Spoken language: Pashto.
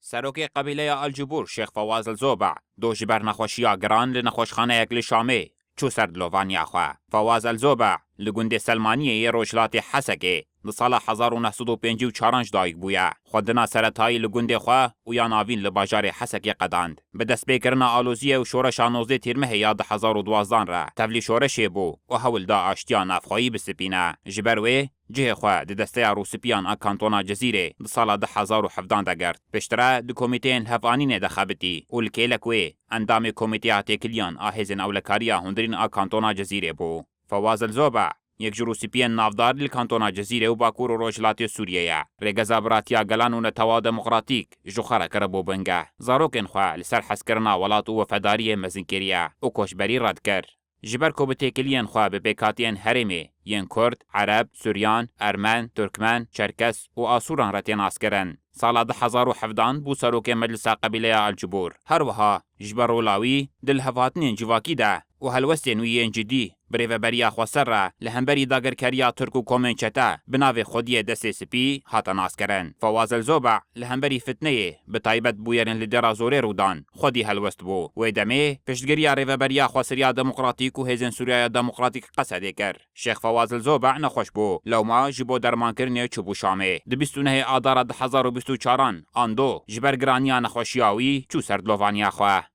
سروک قبیله الجبور شیخ فواز الزوبع دو جبر نخوشیا گران لنخوشخانه یک لشامه چو سرد لووانیا خواه. فواز الزوبع لگند سلمانیه روشلات حسکه لسال 1954 دایک بویا. خودنا سرطایی لگند خواه و یا ناوین لباجار حسکه قداند. به دست بکرنا آلوزیه و شورش آنوزده تیرمه یاد 2012 را تفلی شورشه بو و حول دا آشتیا نفخوایی بسپینه. جبروه جه خواه ده دسته روسپیان اکانتونا جزیره لسال 2017 دگرد. پشتره ده کمیتین هفانین دخابتی و لکیلکوه اندام کمیته تکلیان آهزن اولکاریا هندرین اکانتونا جزیره بو. فواز الزوبع یک روسپیان نافدار لکانتونا جزیره و باکور و روجلات سوریه. رگزا براتیا گلان و نتوا دموکراتیک جوخره کربو بنگه. زاروکن خواه لسر حسکرنا ولات و وفاداری مزنکریه و کشبری رد کرد. جبر کوبتکلیان خواه به بکاتین هرمی ین کرد، عرب، سوریان، ارمن، ترکمن، چرکس و آسوران رتین آسکرن. سال 2017 بو سروک مجلس قبیله الجبور. هر وها جبر رولاوی دل هفاتنین جواکی ده و هلوستین ویین جدی بریو بریا خواسر را لهمبری داگرکریا ترک و کومنچتا بناو خودی دست سپی هاتن آسکرن. فواز الزوبع لهمبری فتنه به تایبت بویرن لدرا زوره رودان خودی هلوست بو و دمه پشتگریا ریو بریا خواسریا دموکراتیک و هزن سوریای دموکراتیک قصده کر. شیخ فواز الزوبع نخوش بو لو ما جبو درمان کرنه چوبو شامه د 29 آذار 2024 آن دو جبر گرانیا نخوشیاوی چو سردلووانیا خواه.